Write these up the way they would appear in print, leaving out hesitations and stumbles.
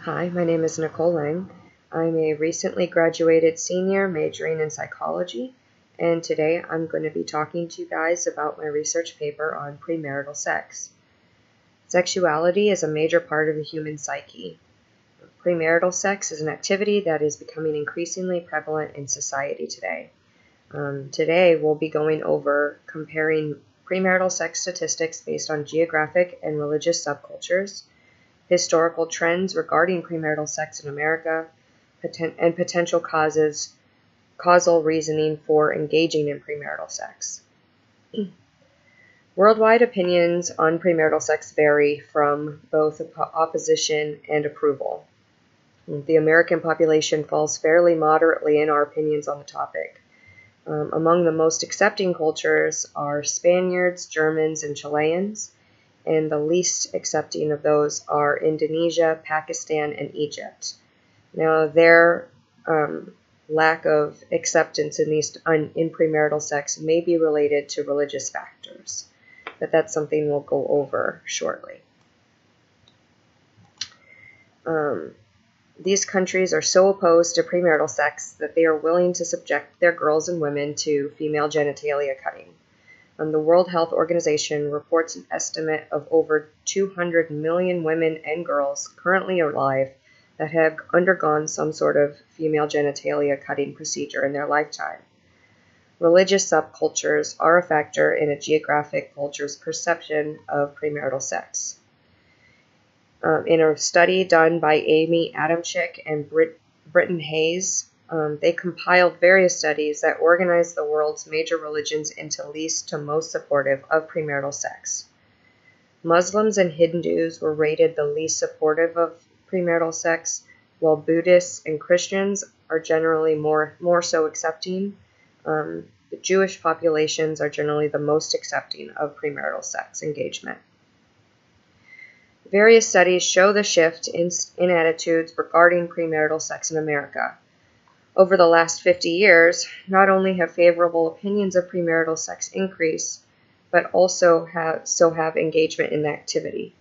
Hi, my name is Nicole Lang. I'm a recently graduated senior majoring in psychology, and today I'm going to be talking to you guys about my research paper on premarital sex. Sexuality is a major part of the human psyche. Premarital sex is an activity that is becoming increasingly prevalent in society today. Today we'll be going over comparing premarital sex statistics based on geographic and religious subcultures, historical trends regarding premarital sex in America, and potential causal reasoning for engaging in premarital sex. Worldwide opinions on premarital sex vary from both opposition and approval. The American population falls fairly moderately in our opinions on the topic. Among the most accepting cultures are Spaniards, Germans, and Chileans, and the least accepting of those are Indonesia, Pakistan, and Egypt. Now, their lack of acceptance in premarital sex may be related to religious factors, but that's something we'll go over shortly. These countries are so opposed to premarital sex that they are willing to subject their girls and women to female genitalia cutting. The World Health Organization reports an estimate of over 200 million women and girls currently alive that have undergone some sort of female genitalia cutting procedure in their lifetime. Religious subcultures are a factor in a geographic culture's perception of premarital sex. In a study done by Amy Adamczyk and Britton Hayes, they compiled various studies that organized the world's major religions into least to most supportive of premarital sex. Muslims and Hindus were rated the least supportive of premarital sex, while Buddhists and Christians are generally more so accepting. The Jewish populations are generally the most accepting of premarital sex engagement. Various studies show the shift in attitudes regarding premarital sex in America. Over the last 50 years, not only have favorable opinions of premarital sex increased, but also have engagement in the activity.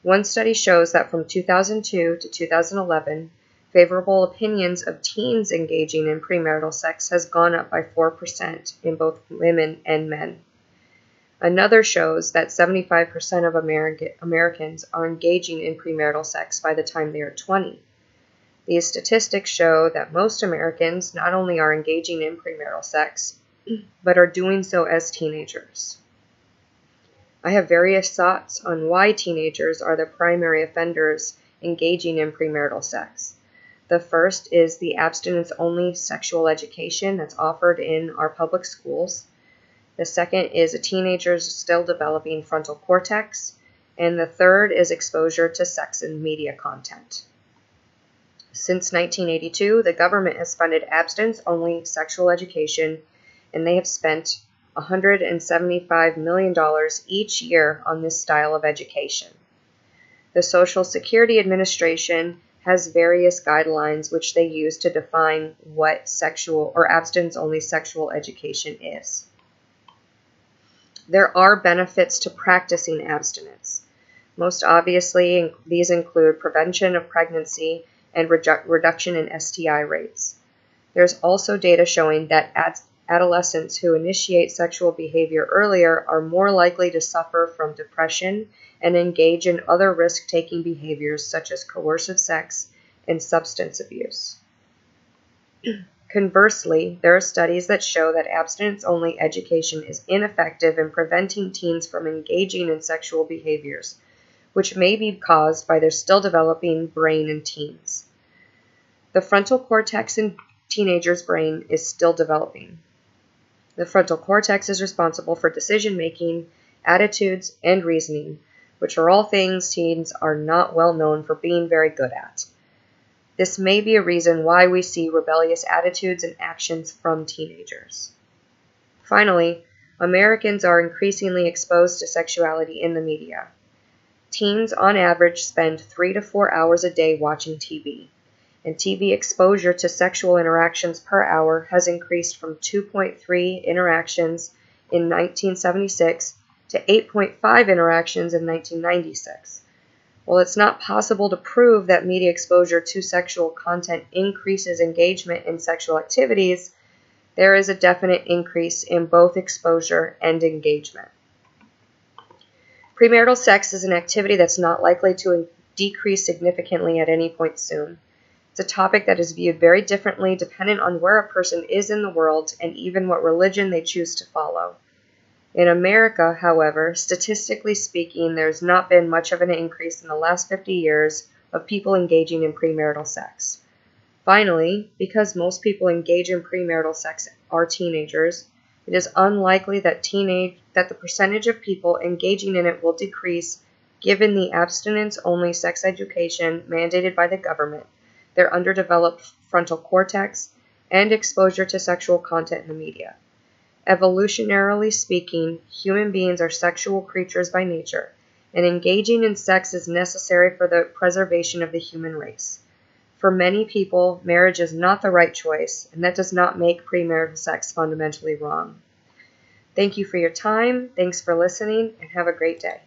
One study shows that from 2002 to 2011, favorable opinions of teens engaging in premarital sex has gone up by 4% in both women and men. Another shows that 75% of Americans are engaging in premarital sex by the time they are 20. These statistics show that most Americans not only are engaging in premarital sex, but are doing so as teenagers. I have various thoughts on why teenagers are the primary offenders engaging in premarital sex. The first is the abstinence-only sexual education that's offered in our public schools. The second is a teenager's still developing frontal cortex. And the third is exposure to sex and media content. Since 1982, the government has funded abstinence-only sexual education, and they have spent $175 million each year on this style of education. The Social Security Administration has various guidelines which they use to define what sexual or abstinence-only sexual education is. There are benefits to practicing abstinence. Most obviously, these include prevention of pregnancy and reduction in STI rates. There's also data showing that adolescents who initiate sexual behavior earlier are more likely to suffer from depression and engage in other risk-taking behaviors such as coercive sex and substance abuse. Conversely, there are studies that show that abstinence-only education is ineffective in preventing teens from engaging in sexual behaviors, which may be caused by their still developing brain in teens. The frontal cortex in teenagers' brain is still developing. The frontal cortex is responsible for decision-making, attitudes, and reasoning, which are all things teens are not well known for being very good at. This may be a reason why we see rebellious attitudes and actions from teenagers. Finally, Americans are increasingly exposed to sexuality in the media. Teens, on average, spend 3 to 4 hours a day watching TV, and TV exposure to sexual interactions per hour has increased from 2.3 interactions in 1976 to 8.5 interactions in 1996, While it's not possible to prove that media exposure to sexual content increases engagement in sexual activities, there is a definite increase in both exposure and engagement. Premarital sex is an activity that's not likely to decrease significantly at any point soon. It's a topic that is viewed very differently dependent on where a person is in the world and even what religion they choose to follow. In America, however, statistically speaking, there's not been much of an increase in the last 50 years of people engaging in premarital sex. Finally, because most people engage in premarital sex are teenagers, it is unlikely that the percentage of people engaging in it will decrease given the abstinence-only sex education mandated by the government, their underdeveloped frontal cortex, and exposure to sexual content in the media. Evolutionarily speaking, human beings are sexual creatures by nature, and engaging in sex is necessary for the preservation of the human race. For many people, marriage is not the right choice, and that does not make premarital sex fundamentally wrong. Thank you for your time, thanks for listening, and have a great day.